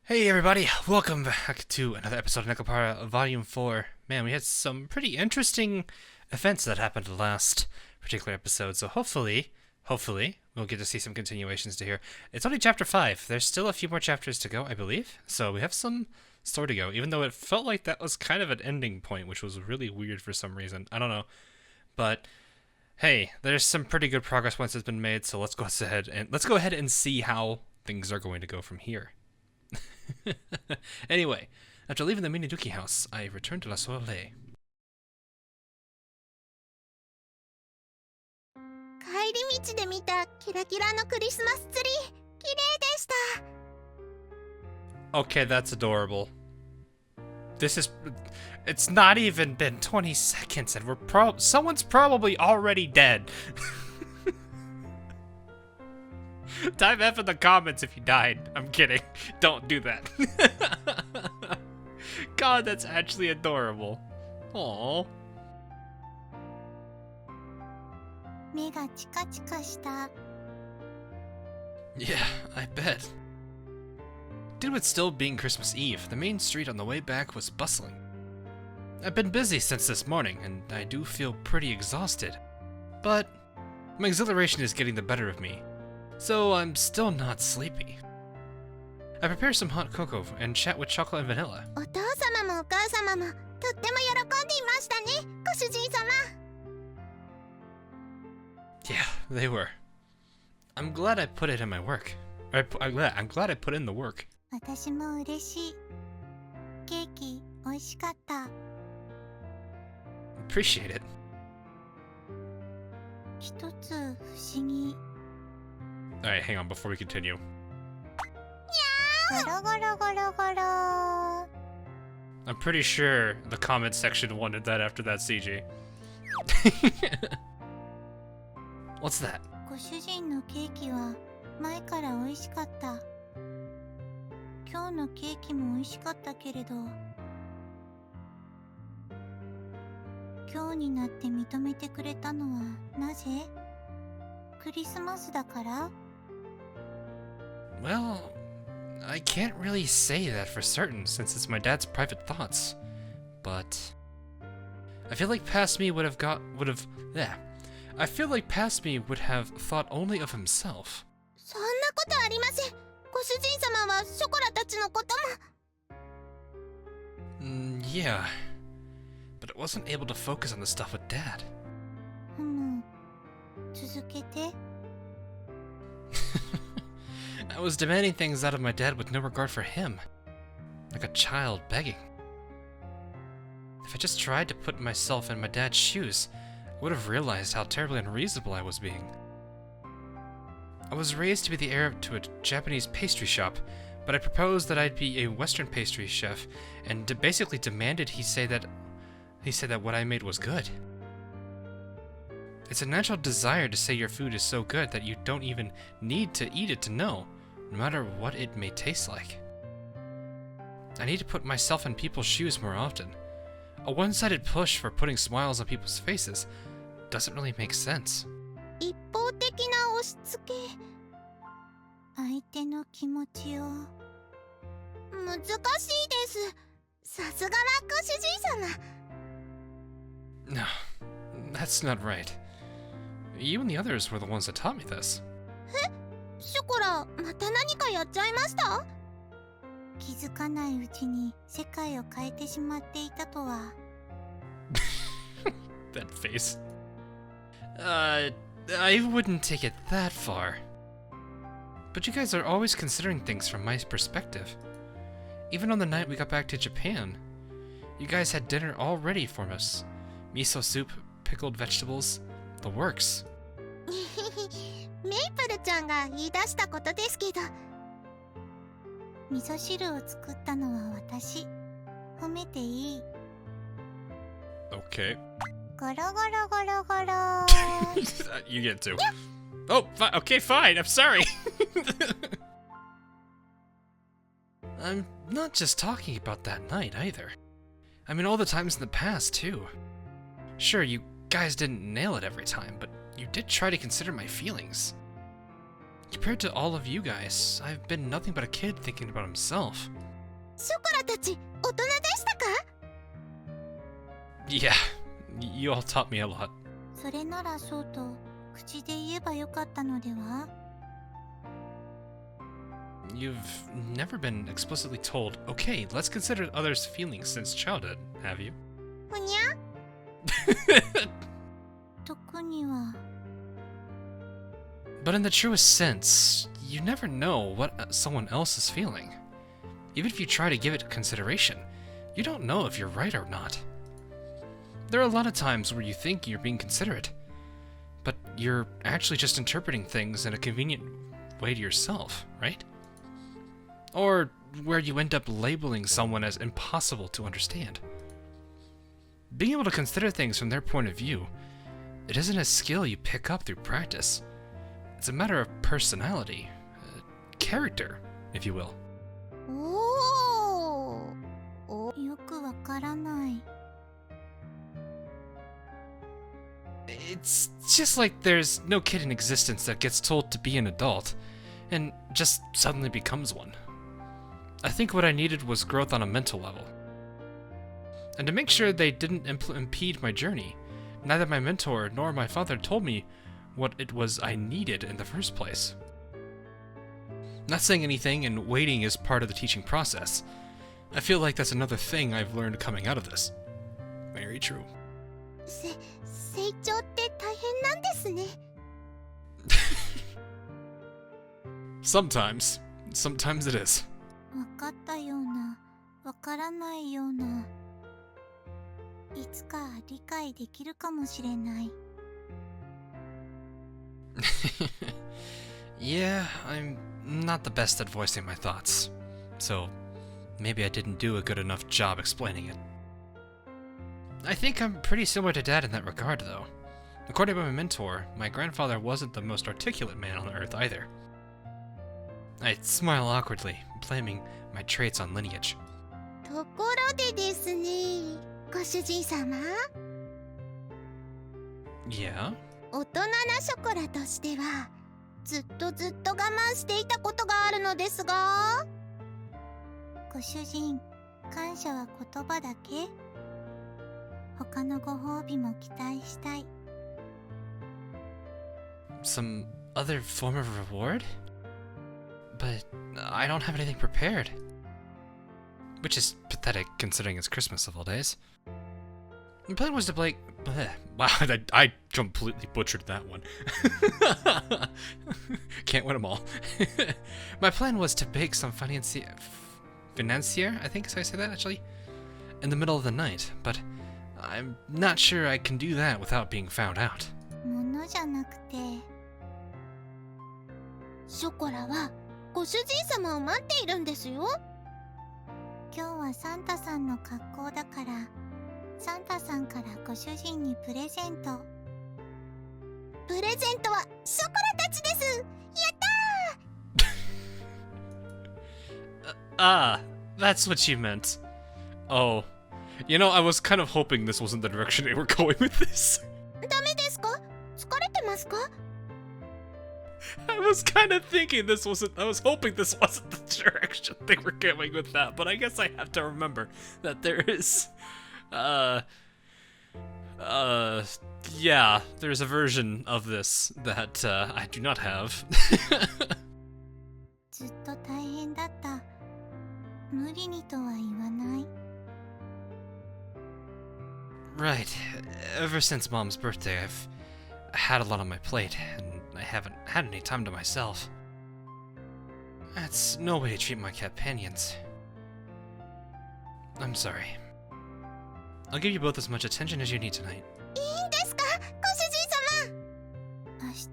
Hey everybody, welcome back to another episode of Nekopara Volume 4. Man, we had some pretty interesting events that happened last particular episode, so hopefully, we'll get to see some continuations to here. It's only Chapter 5. There's still a few more chapters to go, I believe, so we have some story to go, even though it felt like that was kind of an ending point, which was really weird for some reason. I don't know, but hey, there's some pretty good progress once it's been made, so let's go ahead and see how things are going to go from here. Anyway, after leaving the Miniduki house, I returned to La Soleil. 帰り道で見たキラキラのクリスマスツリー、綺麗でした。 Okay, that's adorable. It's not even been 20 seconds and someone's probably already dead. Type F in the comments if you died. I'm kidding. Don't do that. God, that's actually adorable. Aww. 目がチカチカした。 Yeah, I bet. Due to it still being Christmas Eve, the main street on the way back was bustling. I've been busy since this morning, and I do feel pretty exhausted. But my exhilaration is getting the better of me, so I'm still not sleepy. I prepare some hot cocoa and chat with chocolate and vanilla. お父様もお母様もとっても喜んでいましたね、ご主人様。 Yeah, they were. I'm glad I put it in my work. I'm glad I put in the work. 私も嬉しい。ケーキ美味しかった。 Appreciate it. 一つ不思議。 Alright, hang on before we continue. ゴロゴロゴロゴロ。 I'm pretty sure the comment section wanted that after that CG. What's that? ご主人のケーキは前から美味しかった。今日のケーキも美味しかったけれど、今日になって認めてくれたのはなぜ？クリスマスだから？ Well, I can't really say that for certain since it's my dad's private thoughts. But I feel like past me would have I feel like past me would have thought only of himself. そんなことありません。ご主人様はショコラたちのことも。 Yeah, but I wasn't able to focus on the stuff with Dad. 続けて。 I was demanding things out of my dad with no regard for him, like a child begging. If I just tried to put myself in my dad's shoes, I would have realized how terribly unreasonable I was being. I was raised to be the heir to a Japanese pastry shop, but I proposed that I'd be a Western pastry chef, and basically demanded he say that what I made was good. It's a natural desire to say your food is so good that you don't even need to eat it to know, no matter what it may taste like. I need to put myself in people's shoes more often. A one-sided push for putting smiles on people's faces doesn't really make sense. 一方的な押し付け。相手の気持ちを。難しいです。さすがはご主人様。 No, that's not right. You and the others were the ones that taught me this. ショコラ、また何かやっちゃいました？気づかないうちに世界を変えてしまっていたとは。That face. I wouldn't take it that far. But you guys are always considering things from my perspective. Even on the night we got back to Japan, you guys had dinner all ready for us. Miso soup, pickled vegetables, the works. メイプルちゃんが言い出したことですけど、味噌汁を作ったのは私。褒めていい。 Okay. ゴロゴロゴロゴロ。You get to. Oh, okay, fine. I'm sorry. I'm not just talking about that night either. I mean all the times in the past too. Sure, you guys didn't nail it every time, but you did try to consider my feelings. Compared to all of you guys, I've been nothing but a kid thinking about himself. ショコラたち大人でしたか？ Yeah, you all taught me a lot. それならそうと口で言えばよかったのでは？ You've never been explicitly told, okay, let's consider others' feelings since childhood, have you? ふにゃ？特には。 But in the truest sense, you never know what someone else is feeling. Even if you try to give it consideration, you don't know if you're right or not. There are a lot of times where you think you're being considerate, but you're actually just interpreting things in a convenient way to yourself, right? Or where you end up labeling someone as impossible to understand. Being able to consider things from their point of view, it isn't a skill you pick up through practice. It's a matter of personality, character, if you will. おー、よくわからない。 It's just like there's no kid in existence that gets told to be an adult, and just suddenly becomes one. I think what I needed was growth on a mental level. And to make sure they didn't impede my journey, neither my mentor nor my father told me what it was I needed in the first place. Not saying anything and waiting is part of the teaching process. I feel like that's another thing I've learned coming out of this. Very true. 成長って大変なんですね。 Sometimes it is. わかったような、わからないような。いつか理解できるかもしれない。 Yeah, I'm not the best at voicing my thoughts, so maybe I didn't do a good enough job explaining it. I think I'm pretty similar to Dad in that regard, though. According to my mentor, my grandfather wasn't the most articulate man on Earth either. I smile awkwardly, blaming my traits on lineage. ところでですね、ご主人様。 Yeah? 大人なショコラとしてはずっと我慢していたことがあるのですが、ご主人、感謝は言葉だけ？他のご褒美も期待したい。 Some other form of reward? But I don't have anything prepared. Which is pathetic considering it's Christmas of all days. My plan was to bleh. Wow, I completely butchered that one. Can't win them all. My plan was to bake some financier, I think is how I say that actually, in the middle of the night, but I'm not sure I can do that without being found out. ものじゃなくて、ショコラはご主人様を待っているんですよ。今日はサンタさんの格好だから、サンタさんからご主人にプレゼント。プレゼントはショコラたちです。やったー。 Ah, that's what you meant. Oh, you know, I was kind of hoping this wasn't the direction they were going with this. ダメですか？疲れてますか？ I was kind of thinking I was hoping this wasn't the direction they were going with that, but I guess I have to remember that there is, yeah, there's a version of this that, I do not have. ずっと大変だった。無理にとは言わない。 Right. Ever since Mom's birthday, I've had a lot on my plate, and I haven't had any time to myself. That's no way to treat my companions. I'm sorry. I'll give you both as much attention as you need tonight. いいんですか？ご主人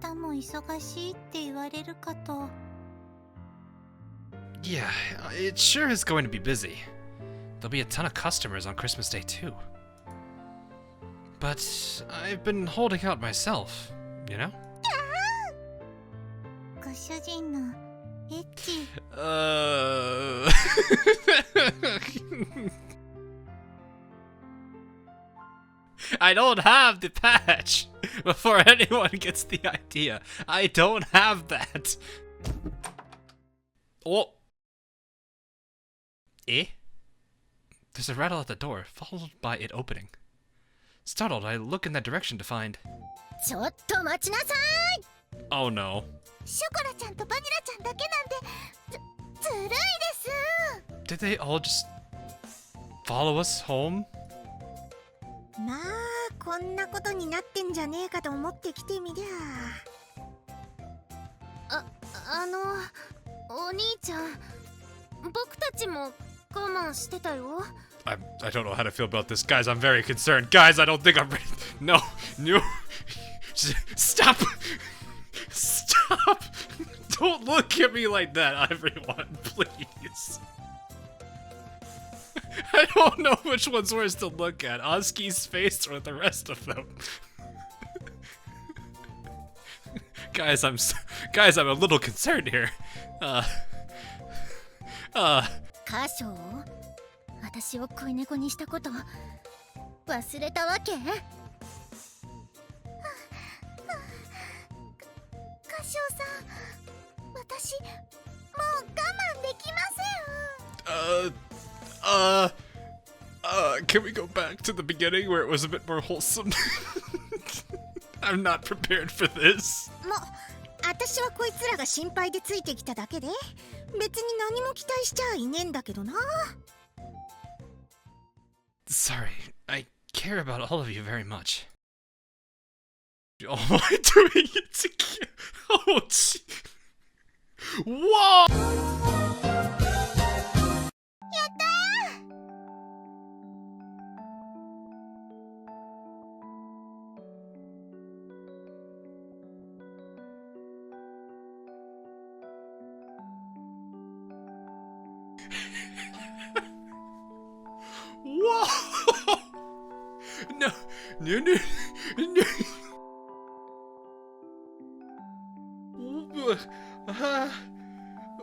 様。明日も忙しいって言われるかと。 Yeah, it sure is going to be busy. There'll be a ton of customers on Christmas Day too. But I've been holding out myself, you know? ご主人のエッチ。I don't have the patch! Before anyone gets the idea, I don't have that! Oh! Eh? There's a rattle at the door, followed by it opening. Startled, I look in that direction to find... ちょっと待ちなさい。 Oh no. ショコラちゃんとバニラちゃんだけなんてずるいです。 Did they all just follow us home? まあこんなことになってんじゃねえかと思って来てみりゃ。お兄ちゃん、僕たちも我慢してたよ。 I don't know how to feel about this. Guys, I'm very concerned. Guys, I don't think I'm ready. No. No. Stop. Stop. Don't look at me like that, everyone, please. I don't know which one's worse to look at. Oski's face or the rest of them. Guys, I'm a little concerned here. カショウ、私を恋猫にしたこと忘れたわけ？カショウさん、私もう我慢できません。Can we go back to the beginning where it was a bit more wholesome? I'm not prepared for this. もう私はこいつらが心配でついてきただけで、別に何も期待しちゃいねえんだけどな。Sorry, I care about all of you very much. Oh, am I doing it together? Oh, gee. Whoa! やったー！ Whoa! No, no, no, no.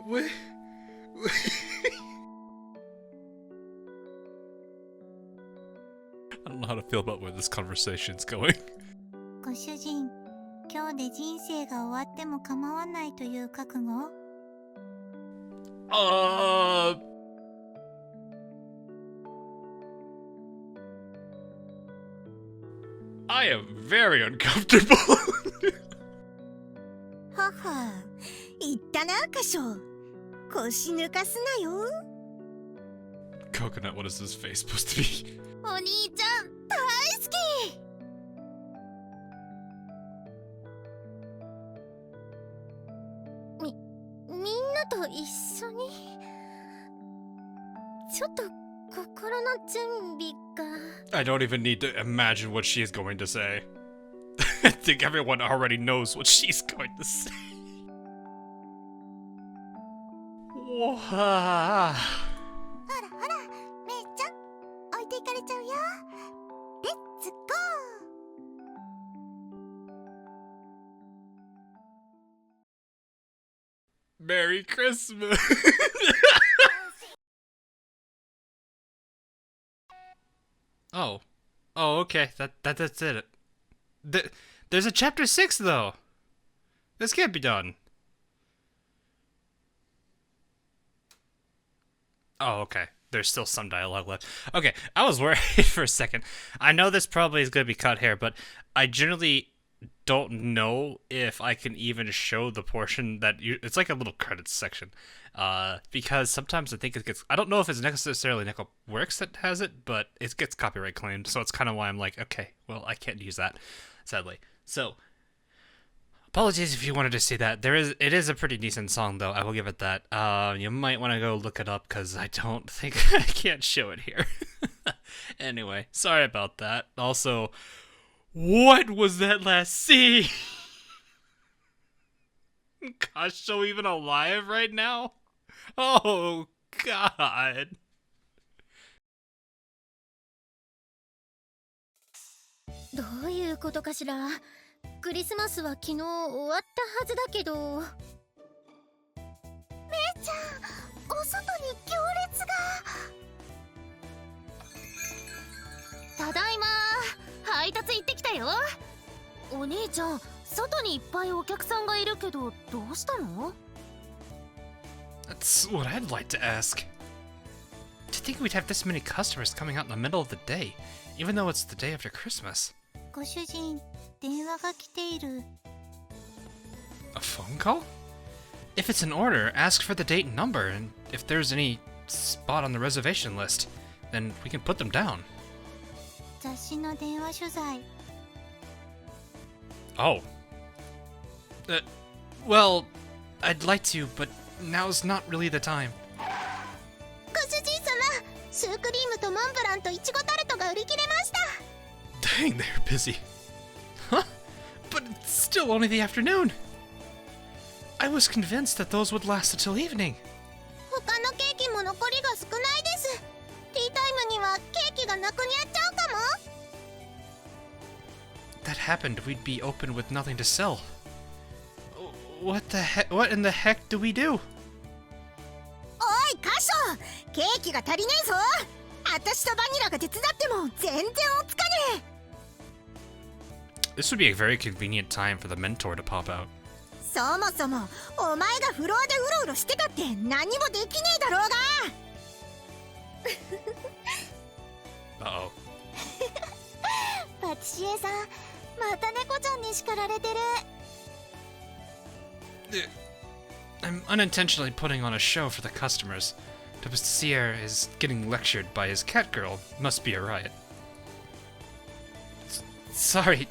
Wait. I don't know how to feel about where this conversation's going. ご主人、今日で人生が終わっても構わないという覚悟？ I am very uncomfortable. はは、言ったな、カショウ。腰抜かすなよ。 Coconut, what is this face supposed to be? お兄ちゃん、大好き。みんなと一緒に。ちょっと心の準備が。 I don't even need to imagine what she's going to say. I think everyone already knows what she's going to say. Whoa. ほらほら、めいちゃん、置いていかれちゃうよ。レッツゴー。 Merry Christmas. Oh. Oh, okay. That's it. There's a chapter 6 though. This can't be done. Oh, okay. There's still some dialogue left. Okay, I was worried for a second. I know this probably is going to be cut here, but I generally don't know if I can even show the portion that it's like a little credits section. Because sometimes I think it gets... I don't know if it's necessarily Nekoworks that has it, but it gets copyright claimed, so it's kind of why I'm like, okay, well, I can't use that, sadly. So... apologies if you wanted to see that. It is a pretty decent song, though. I will give it that. You might want to go look it up, because I don't think I can't show it here. Anyway, sorry about that. Also, what was that last scene? Gosh, so even alive right now? Oh, God. どういうことかしら。クリスマスは昨日終わったはずだけど。めいちゃん、お外に行列が。ただいま、配達行ってきたよ。お兄ちゃん、外にいっぱいお客さんがいるけど、どうしたの？ That's what I'd like to ask. To think we'd have this many customers coming out in the middle of the day, even though it's the day after Christmas. ご主人、電話が来ている。A phone call? If it's an order, ask for the date and number, and if there's any spot on the reservation list, then we can put them down. 雑誌の電話取材。Oh. Well, I'd like to, but now's not really the time. ご主人様、シュークリームとモンブランとイチゴタルトが売り切れました。Dang, they're busy. Huh? But it's still only the afternoon. I was convinced that those would last until evening. 他のケーキも残りが少ないです。ティータイムにはケーキがなくなっちゃうかも。That happened, we'd be open with nothing to sell. What in the heck do we do? おい、カショ、ケーキが足りねえぞ。私とバニラが手伝っても全然追っつかねえ。 This would be a very convenient time for the mentor to pop out. そもそもお前がフロアでうろうろしてたって何もできねえだろうが。Uh-oh. パティシエさん、また猫ちゃんに叱られてる。I'm unintentionally putting on a show for the customers. Tapastier is getting lectured by his cat girl. Must be a riot. Sorry,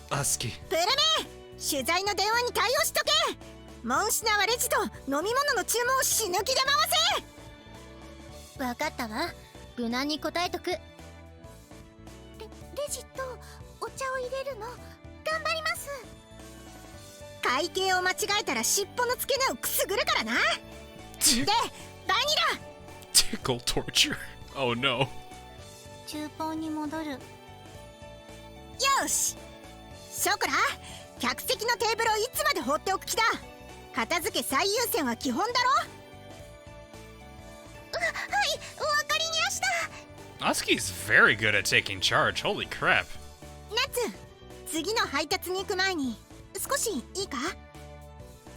Husky. プルメ、取材の電話に対応しとけ。モンシナはレジと飲み物の注文を死ぬ気で回せ。わかったわ。無難に答えとく。レジとお茶を入れるの頑張ります。会計を間違えたら尻尾の付け根をくすぐるからな。で、バニラ Tickle torture. Oh no. 中ポンに戻る。よし、ショコラ、客席のテーブルをいつまで放っておく気だ。片付け最優先は基本だろ。はい、わかりました。 Husky's very good at taking charge. Holy crap. ナツ、次の配達に行く前に少しいいか。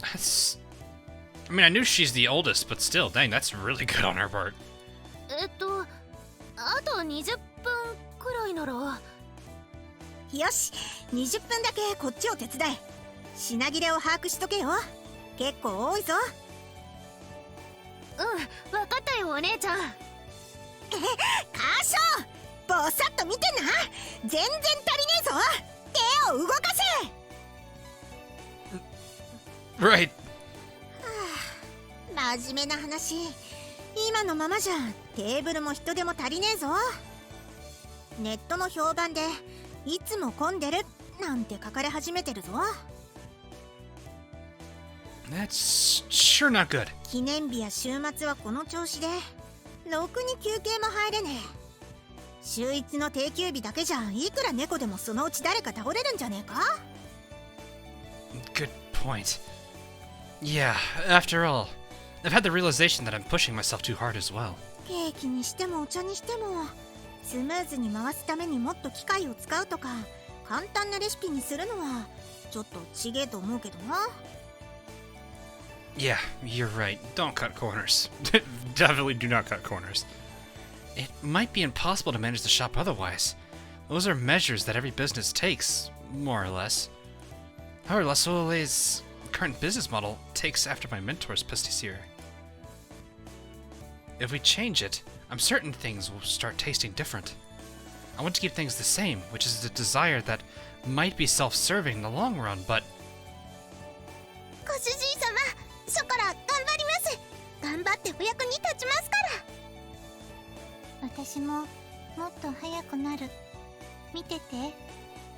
That's... I mean, I knew she's the oldest, but still, dang, that's really good on her part. あと20分くらいなら。よし、20分だけこっちを手伝え。品切れを把握しとけよ。結構多いぞ。うん、わかったよお姉ちゃん。カーショー、ぼさっと見てんな。全然足りねえぞ。手を動かせ。 Right. 真面目な話、今のままじゃテーブルも人手も足りねえぞ。ネットの評判でいつも混んでるなんて書かれ始めてるぞ。 That's sure not good. 記念日や週末はこの調子でろくに休憩も入れねえ。週一の定休日だけじゃいくら猫でもそのうち誰か倒れるんじゃねえか。 Good point. Yeah, after all, I've had the realization that I'm pushing myself too hard as well. ケーキにしてもお茶にしてもスムーズに回すためにもっと機械を使うとか簡単なレシピにするのはちょっとちげえと思うけどな。 Yeah, you're right. Don't cut corners. Definitely do not cut corners. It might be impossible to manage the shop otherwise. Those are measures that every business takes, more or less. However, La Soleil's current business model takes after my mentor's pasticcerie. If we change it, I'm certain things will start tasting different. I want to keep things the same, which is a desire that might be self-serving in the long run, but... ご主人様、ショコラ頑張ります。頑張ってお役に立ちますから。私ももっと早くなる。見てて。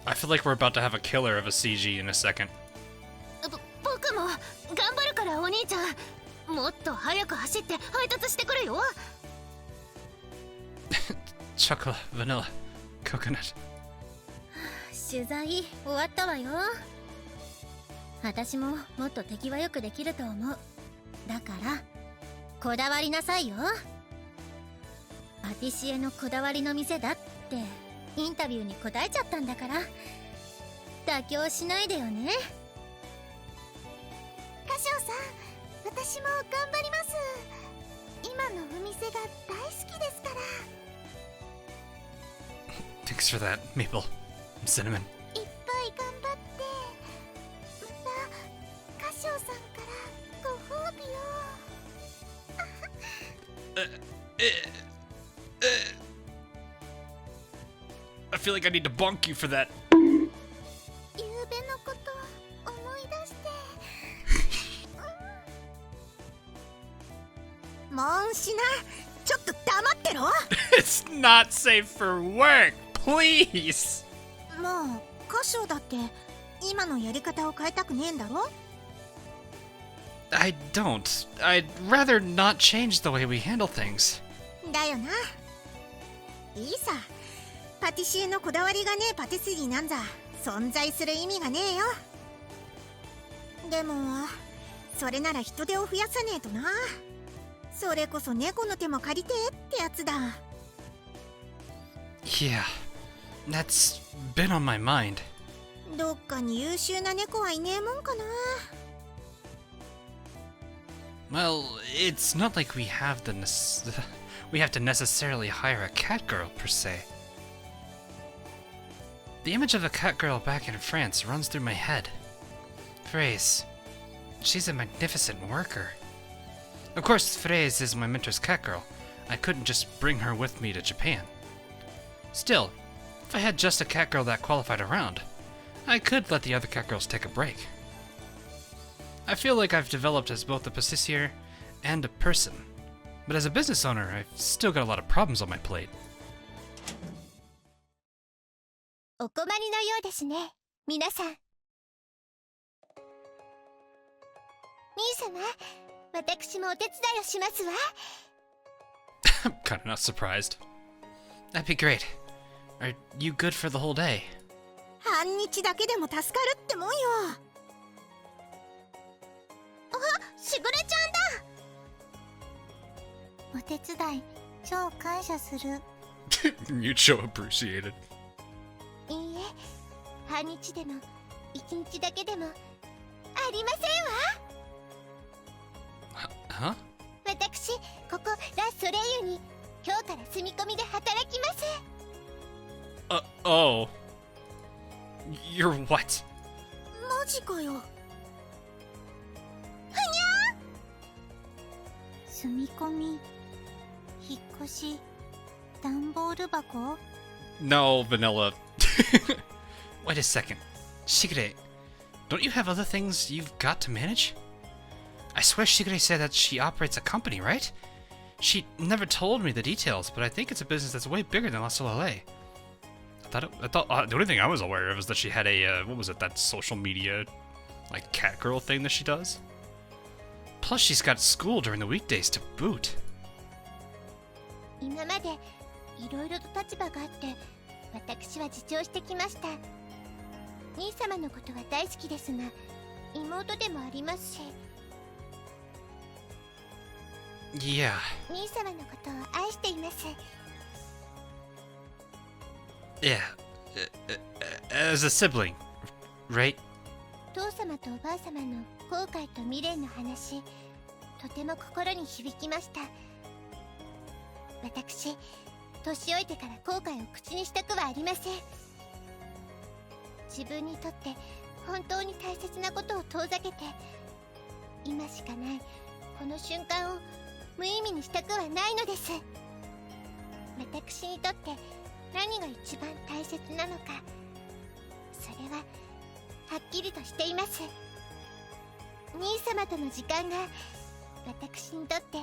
I feel like we're about to have a killer of a CG in a second. 僕も頑張るからお兄ちゃん。もっと早く走って配達してくるよ。Chocolate, vanilla, coconut. 取材終わったわよ。私ももっと手際よくできると思う。だからこだわりなさいよ。パティシエのこだわりの店だってインタビューに答えちゃったんだから妥協しないでよね。カシオさん、私も頑張ります。今のお店が大好きですから。 Thanks for that, Maple. Cinnamon. いっぱい頑張って、また歌唱さんからご褒美を。I feel like I need to bonk you for that. ゆうべのこと思い出して。もんしな、ちょっと黙ってろ。It's not safe for work, please. もう歌唱だって今のやり方を変えたくねえんだろ。 I don't. I'd rather not change the way we handle things. だよな。いいさ、パティシエのこだわりがねえパティスリーなんざ存在する意味がねえよ。でもそれなら人手を増やさねえとな。それこそ猫の手も借りてってやつだ。 Yeah, that's been on my mind. どっかに優秀な猫はいねえもんかな。 Well, it's not like we have we have to necessarily hire a cat girl per se. The image of a cat girl back in France runs through my head. Fraise, she's a magnificent worker. Of course, Fraise is my mentor's cat girl. I couldn't just bring her with me to Japan. Still, if I had just a cat girl that qualified around, I could let the other cat girls take a break. I feel like I've developed as both a pastissier and a person, but as a business owner, I've still got a lot of problems on my plate. お困りのようですね、皆さん。兄様、私もお手伝いをしますわ。 I'm kinda not surprised. That'd be great. Are you good for the whole day? 半日だけでも助かるってもんよ。あ、しぐれちゃんだ。お手伝い超感謝する。 Mucho appreciated. いいえ、半日でも一日だけでもありませんわ。Huh? 私、ここラ・ソレイユに今日から住み込みで働きます。Oh. You're what? マジかよ。ふにゃー。住み込み、引っ越し、段ボール箱。 No, Vanilla. Wait a second. Shigure, don't you have other things you've got to manage? I swear Shigure said that she operates a company, right? She never told me the details, but I think it's a business that's way bigger than La Soleil. I thought the only thing I was aware of is that she had a, what was it, that social media, like, cat girl thing that she does? Plus, she's got school during the weekdays to boot. 今までいろいろと立場があって私は自重してきました。兄様のことは大好きですが妹でもありますし。 Yeah. 兄様のことを愛しています。 Yeah. As a sibling, right? 父様とおばあ様の後悔と未練の話、とても心に響きました。私、年老いてから後悔を口にしたくはありません。自分にとって本当に大切なことを遠ざけて、今しかないこの瞬間を無意味にしたくはないのです。私にとって何が一番大切なのか、それははっきりとしています。兄様との時間が私にとって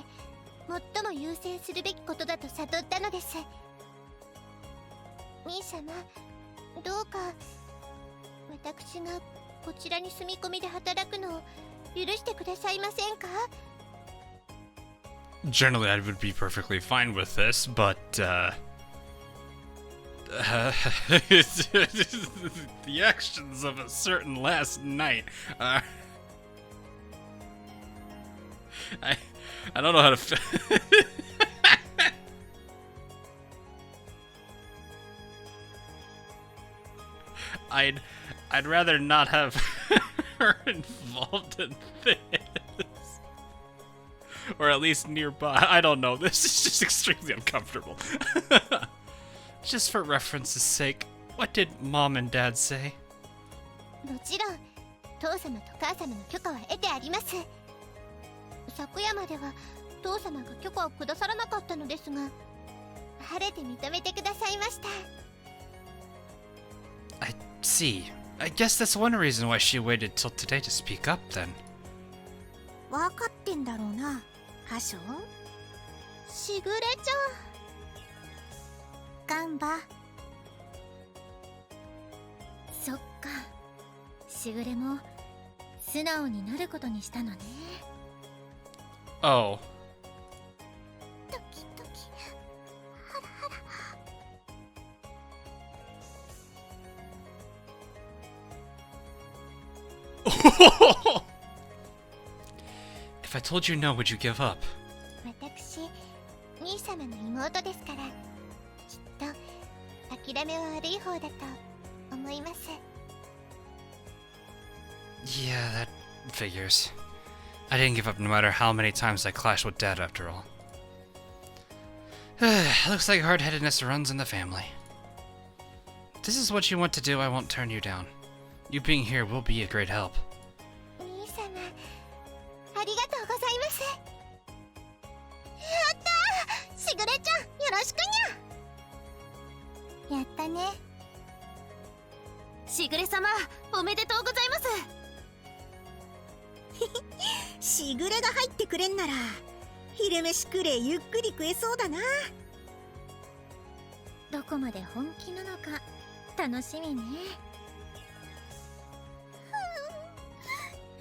最も優先するべきことだと悟ったのです。兄様、どうか私がこちらに住み込みで働くのを許してくださいませんか？ Generally, I would be perfectly fine with this, but, the actions of a certain last night are... I don't know how to... I'd rather not have her involved in this. Or at least nearby. I don't know. This is just extremely uncomfortable. Just for reference's sake, what did Mom and Dad say? もちろん父様と母様の許可は得てあります。昨夜までは父様が許可をくださらなかったのですが、晴れて認めてくださいました。 I see. I guess that's one reason why she waited till today to speak up then. わかってんだろうな、ハショ。しぐれちガンバ。ゃん。そっか。しぐれも素直になることにしたのね。Oh. ドキドキ。ハラハラ。If I told you no, would you give up? 私、兄様の妹ですから、きっと諦めは悪い方だと思います。Yeah, that figures. I didn't give up no matter how many times I clashed with Dad after all. Looks like hard-headedness runs in the family. If this is what you want to do, I won't turn you down. You being here will be a great help. 兄様、ありがとうございます。やったー、しぐれちゃん、よろしくにゃ。やったね。しぐれ様、おめでとうございます。しぐれが入ってくれんなら昼飯くれゆっくり食えそうだな。どこまで本気なのか楽しみね。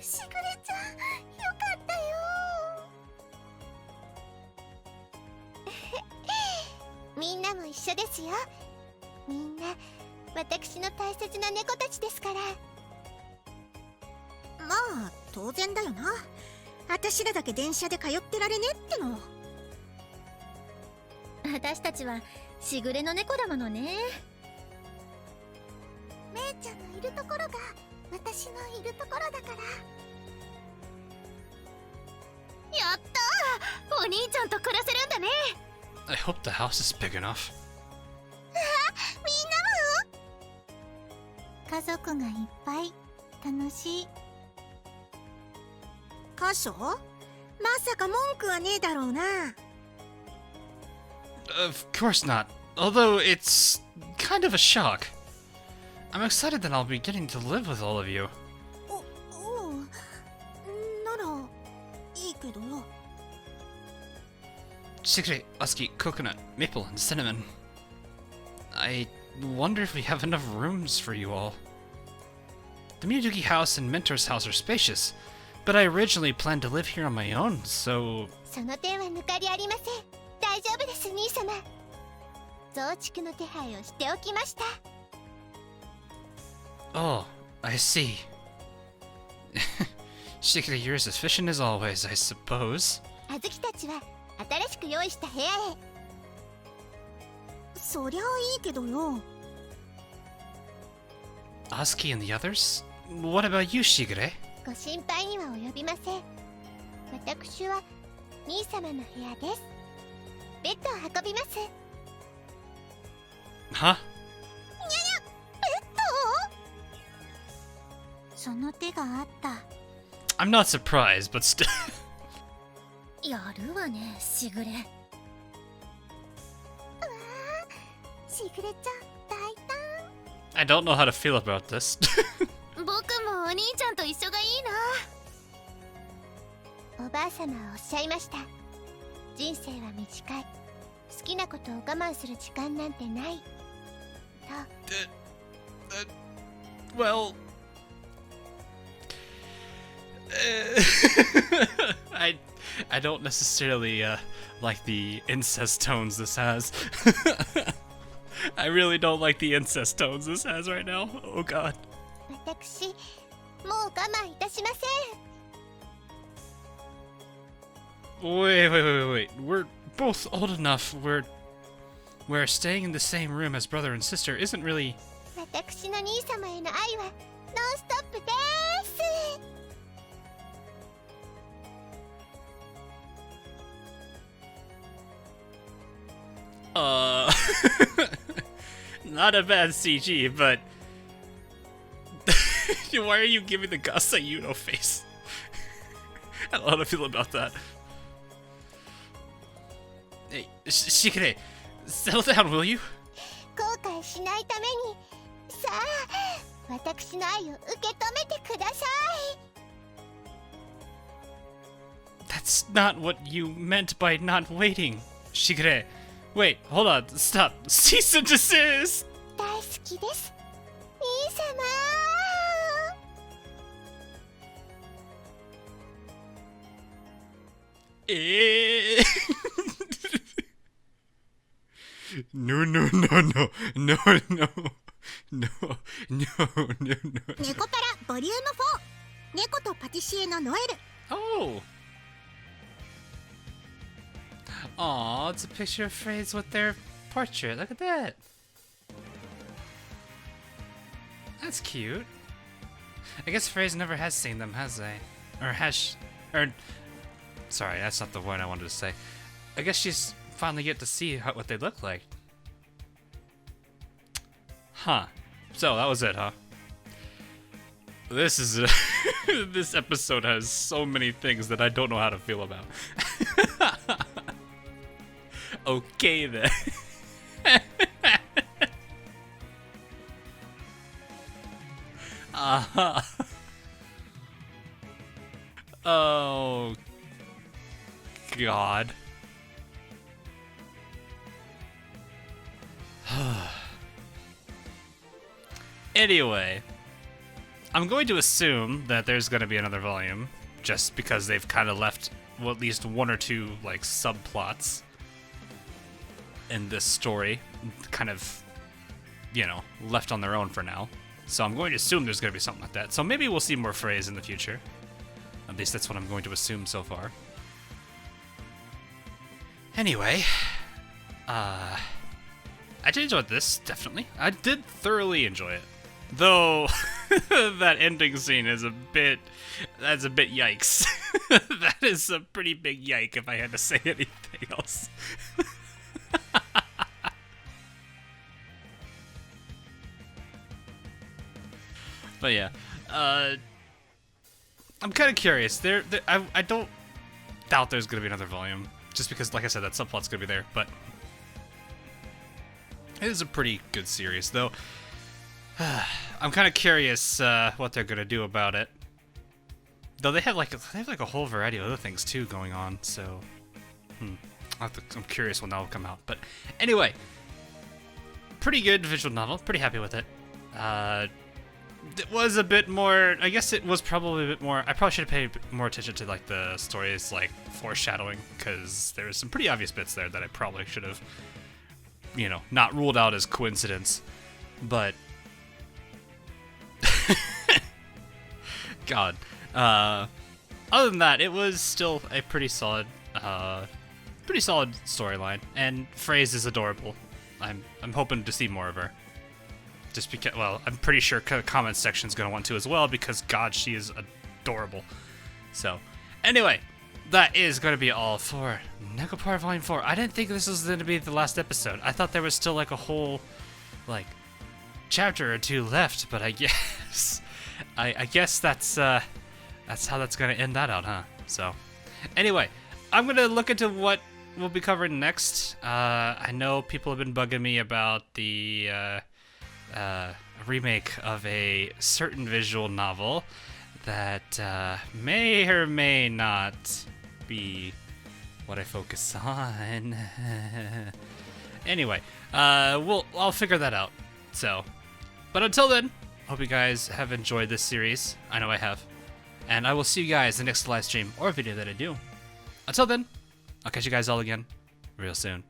しぐれちゃん、よかったよ。みんなも一緒ですよ。みんな私の大切な猫たちですから。まあ当然だよな。私らだけ電車で通ってられねっての。私たちはしぐれの猫だものね。めいちゃんのいるところが私のいるところだから。やったー、お兄ちゃんと暮らせるんだね。 I hope the house is big enough. 家族がいっぱい楽しい。箇所？まさか文句はねえだろうな。Of course not. Although it's kind of a shock. I'm excited that I'll be getting to live with all of you. おうならいいけどよ。Secret, Husky, coconut, maple, and cinnamon. I wonder if we have enough rooms for you all. The Miyuduki house and Mentor's house are spacious, but I originally planned to live here on my own, so... その点は抜かりありません。大丈夫です、兄様。増築の手配をしておきました。Oh, I see. Secret, you're as efficient as always, I suppose. あずきたちは新しく用意した部屋へ。そりゃあいいけどよ。Husky and the others? What about you, Shigure? ご心配には及びません。私は兄様の部屋です。ベッドを運びます。 Huh? その手があった。 I'm not surprised, but still... やるわね、しぐれ。しぐれちゃん、大胆。 I don't know how to feel about this. 僕もお兄ちゃんと一緒がいいな。おばあ様はおっしゃいました。人生は短い。好きなことを我慢する時間なんてない。と。Well... I don't necessarily like the incest tones this has. I really don't like the incest tones this has right now. Oh god. 私、もう我慢いたしません。 Wait. We're both old enough where staying in the same room as brother and sister isn't really... 私の兄様への愛はノンストップです。Not a bad CG, but why are you giving the Gasayuno face? I don't know how to feel about that. Hey, Shikere, settle down, will you? 後悔しないためにさあ私の愛を受け止めてください That's not what you meant by not waiting, Shikere. Wait, hold on, stop. Cease and desist! 大好きです兄様No, no, no, no, no, no, no, no, no, no. ネコパラボリューム4猫とパティシエのノエル Oh! Aw, it's a picture of Phrase with their portrait. Look at that. That's cute. I guess Phrase never has seen them, has they? Or sorry, that's not the word I wanted to say. I guess she's finally get to see what they look like. Huh. So, that was it, huh? This is this episode has so many things that I don't know how to feel about. Okay then. Oh God. Anyway, I'm going to assume that there's going to be another volume, just because they've kind of left, well, at least one or two, like, subplots in this story, kind of, you know, left on their own for now. So I'm going to assume there's going to be something like that. So maybe we'll see more Phrase in the future. At least that's what I'm going to assume so far. Anyway, I did enjoy this, definitely. I did thoroughly enjoy it. Though, that ending scene is that's a bit yikes. That is a pretty big yike if I had to say anything else. But yeah, I'm kind of curious. I don't doubt there's gonna be another volume, just because, like I said, that subplot's gonna be there. But it is a pretty good series, though. I'm kind of curious what they're gonna do about it. Though they have like a whole variety of other things too going on. So, I'm curious when that will come out. But anyway, pretty good visual novel. Pretty happy with it. It was a bit more. I guess it was probably a bit more. I probably should have paid more attention to like the story's like foreshadowing, because there was some pretty obvious bits there that I probably should have, you know, not ruled out as coincidence. But God, other than that, it was still a pretty solid storyline, and Phrase is adorable. I'm hoping to see more of her. Just because, well, I'm pretty sure the comments section's gonna want to as well, because God, she is adorable. So, anyway, that is gonna be all for Nekopara Volume 4. I didn't think this was gonna be the last episode. I thought there was still like a whole, like, chapter or two left, but I guess, I guess that's how that's gonna end that out, huh? So, anyway, I'm gonna look into what we'll be covering next. I know people have been bugging me about the remake of a certain visual novel that may or may not be what I focus on. Anyway, I'll figure that out. So, but until then, hope you guys have enjoyed this series. I know I have. And I will see you guys in the next live stream or video that I do. Until then, I'll catch you guys all again real soon.